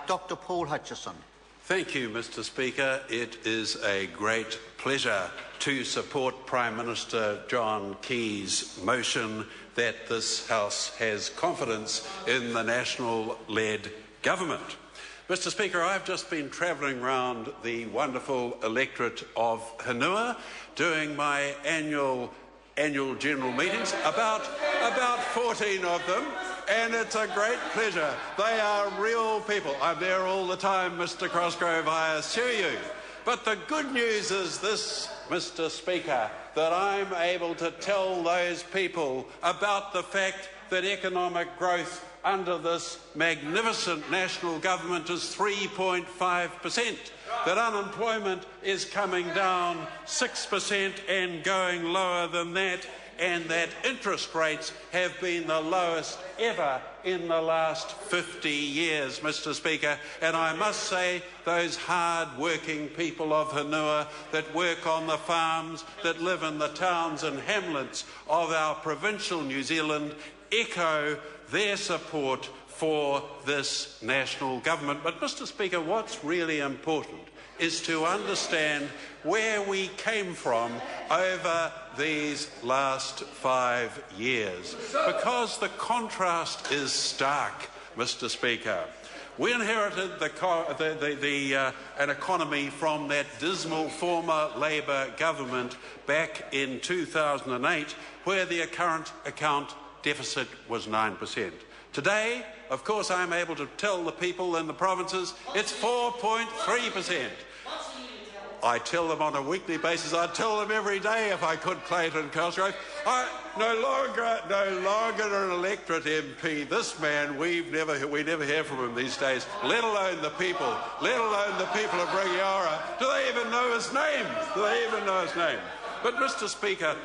Dr. Paul Hutchison. Thank you, Mr. Speaker. It is a great pleasure to support Prime Minister John Key's motion that this House has confidence in the National-led government. Mr. Speaker, I've just been travelling around the wonderful electorate of Hanua doing my annual general meetings, about 14 of them, and it's a great pleasure. They are real people. I'm there all the time, Mr. Cosgrove, I assure you. But the good news is this, Mr. Speaker, that I'm able to tell those people about the fact that economic growth under this magnificent national government is 3.5%, that unemployment is coming down 6% and going lower than that, and that interest rates have been the lowest ever in the last 50 years, Mr. Speaker. And I must say, those hard-working people of Hanua that work on the farms, that live in the towns and hamlets of our provincial New Zealand, echo their support for this national government. But, Mr. Speaker, what's really important is to understand where we came from over these last 5 years, because the contrast is stark, Mr. Speaker. We inherited an economy from that dismal former Labour government back in 2008, where the current account deficit was 9%. Today, of course, I'm able to tell the people in the provinces it's 4.3%. I tell them on a weekly basis. I'd tell them every day if I could, Clayton Cosgrove. No longer an electorate MP. This man, we never hear from him these days, let alone the people of Regiora. Do they even know his name? But, Mr. Speaker,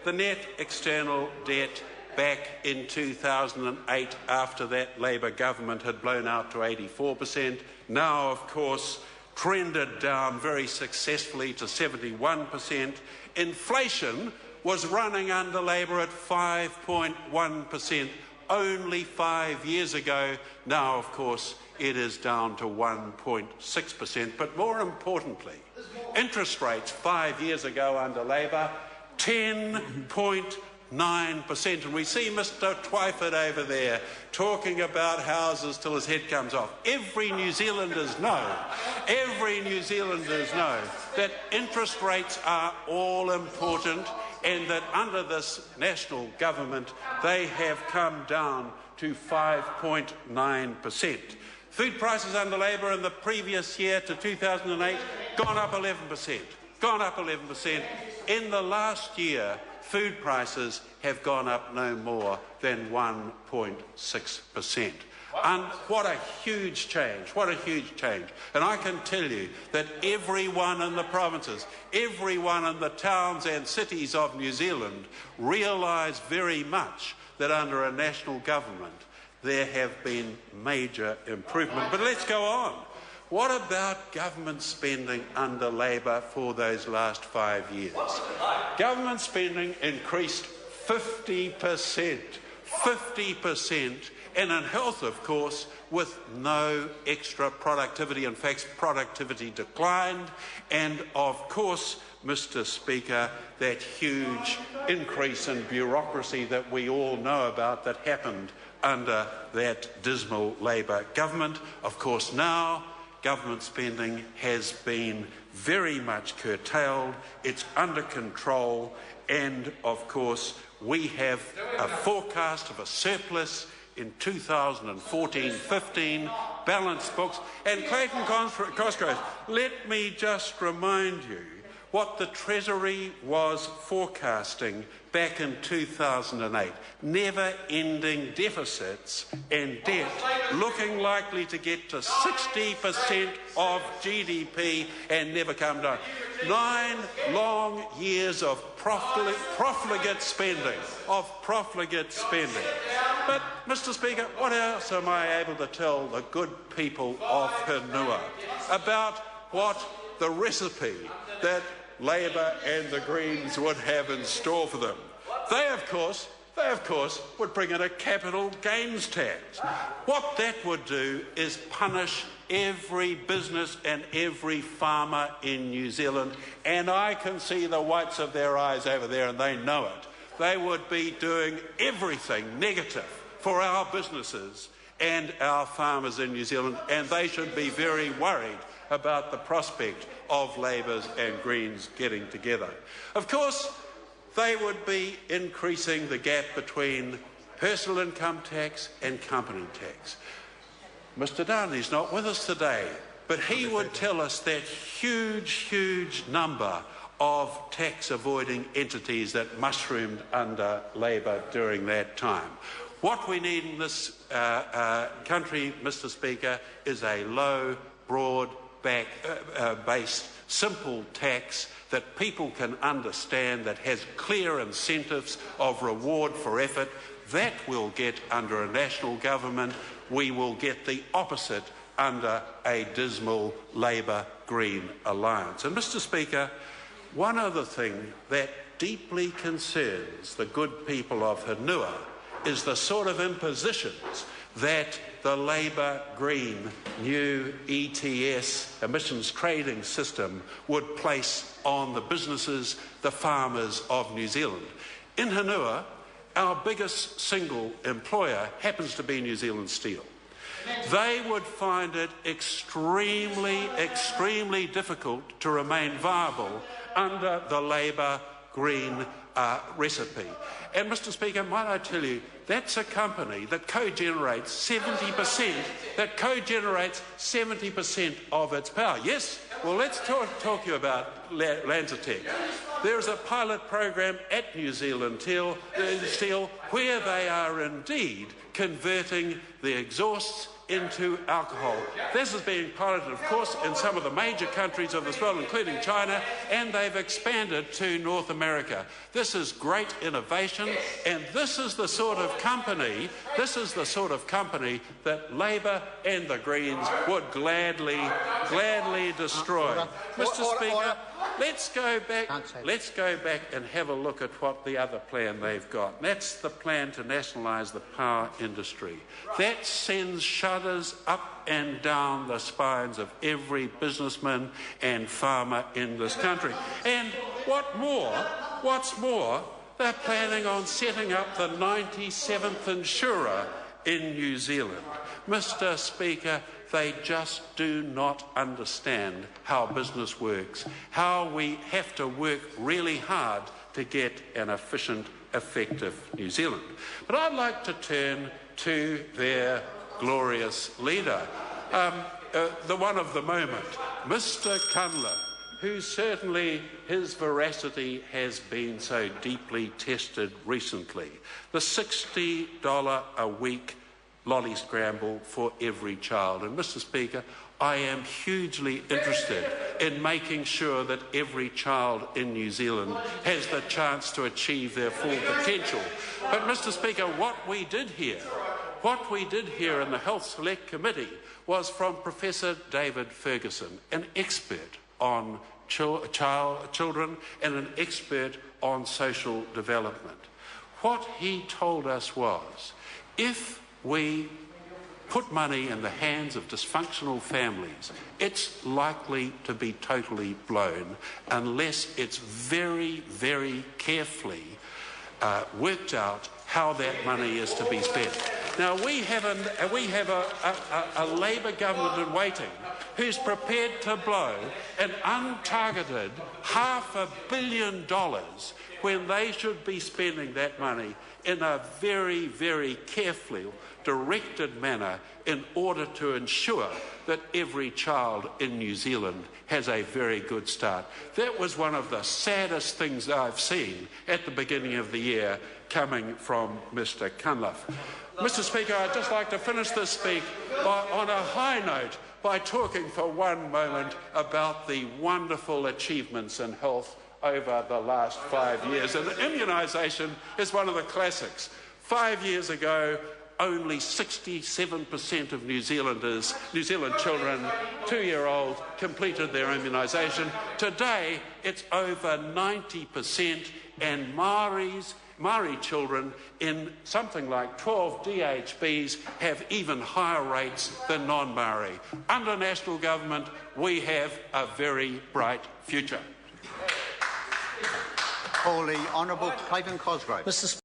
the net external debt back in 2008, after that Labour government had blown out to 84%, now, of course, trended down very successfully to 71%. Inflation was running under Labour at 5.1% only 5 years ago. Now, of course, it is down to 1.6%. But more importantly, interest rates 5 years ago under Labour, 10.9%. And we see Mr. Twyford over there talking about houses till his head comes off. Every New Zealanders know that interest rates are all important, and that under this national government they have come down to 5.9%. Food prices under Labour in the previous year to 2008 gone up 11%. In the last year, food prices have gone up no more than 1.6%. And what a huge change. And I can tell you that everyone in the provinces, everyone in the towns and cities of New Zealand realise very much that under a national government there have been major improvement. But let's go on. What about government spending under Labour for those last 5 years? Government spending increased 50%, and in health, of course, with no extra productivity. In fact, productivity declined, and of course, Mr. Speaker, that huge increase in bureaucracy that we all know about that happened under that dismal Labour government. Of course, now government spending has been very much curtailed, it's under control, and of course we have a forecast of a surplus in 2014-15, balanced books. And Clayton Cosgrove, let me just remind you what the Treasury was forecasting back in 2008. Never-ending deficits and debt looking likely to get to 60% of GDP and never come down. 9 long years of profligate spending. But, Mr. Speaker, what else am I able to tell the good people of Hanua about what the recipe that Labour and the Greens would have in store for them? They, of course, They, of course, would bring in a capital gains tax. What that would do is punish every business and every farmer in New Zealand, and I can see the whites of their eyes over there, and they know it. They would be doing everything negative for our businesses and our farmers in New Zealand, and they should be very worried about the prospect of Labour's and Greens getting together. Of course, they would be increasing the gap between personal income tax and company tax. Mr Darnley's not with us today, but he would tell us that huge number of tax-avoiding entities that mushroomed under Labour during that time. What we need in this country, Mr Speaker, is a low, broad-based, simple tax that people can understand, that has clear incentives of reward for effort. That we'll get under a national government. We will get the opposite under a dismal Labour-Green alliance. And, Mr Speaker, one other thing that deeply concerns the good people of Hanua is the sort of impositions that the Labour-Green new ETS emissions trading system would place on the businesses, the farmers of New Zealand. In Hanua, our biggest single employer happens to be New Zealand Steel. They would find it extremely difficult to remain viable under the Labour-Green recipe. And, Mr Speaker, might I tell you, that's a company that co-generates 70% of its power. Yes? Well, let's talk you about Lanzatec. There is a pilot program at New Zealand Steel where they are indeed converting the exhausts into alcohol. This is being piloted, of course, in some of the major countries of this world, including China, and they've expanded to North America. This is great innovation, and this is the sort of company that Labour and the Greens would gladly destroy. Mr Speaker, let's go back and have a look at what the other plan they've got. That's the plan to nationalise the power industry. That sends shudders up and down the spines of every businessman and farmer in this country. And what's more, they're planning on setting up the 97th insurer in New Zealand. Mr Speaker, they just do not understand how business works, how we have to work really hard to get an efficient, effective New Zealand. But I'd like to turn to their glorious leader, the one of the moment, Mr Cunliffe, who certainly his veracity has been so deeply tested recently. The $60 a week lolly scramble for every child. And, Mr Speaker, I am hugely interested in making sure that every child in New Zealand has the chance to achieve their full potential. But, Mr Speaker, what we did here in the Health Select Committee was from Professor David Ferguson, an expert on children and an expert on social development. What he told us was, if we put money in the hands of dysfunctional families, it's likely to be totally blown unless it's very carefully worked out how that money is to be spent. Now, we have a Labour government in waiting who's prepared to blow an untargeted $500 million when they should be spending that money in a very carefully directed manner in order to ensure that every child in New Zealand has a very good start. That was one of the saddest things I've seen at the beginning of the year coming from Mr Cunliffe. Mr Speaker, I'd just like to finish this speech on a high note by talking for one moment about the wonderful achievements in health over the last 5 years. And immunisation is one of the classics. 5 years ago, only 67% of New Zealand children, 2-year-old, completed their immunisation. Today, it's over 90%, and Maoris Māori children in something like 12 DHBs have even higher rates than non-Māori. Under national government, we have a very bright future. Call the Honourable Clayton Cosgrove. Mr.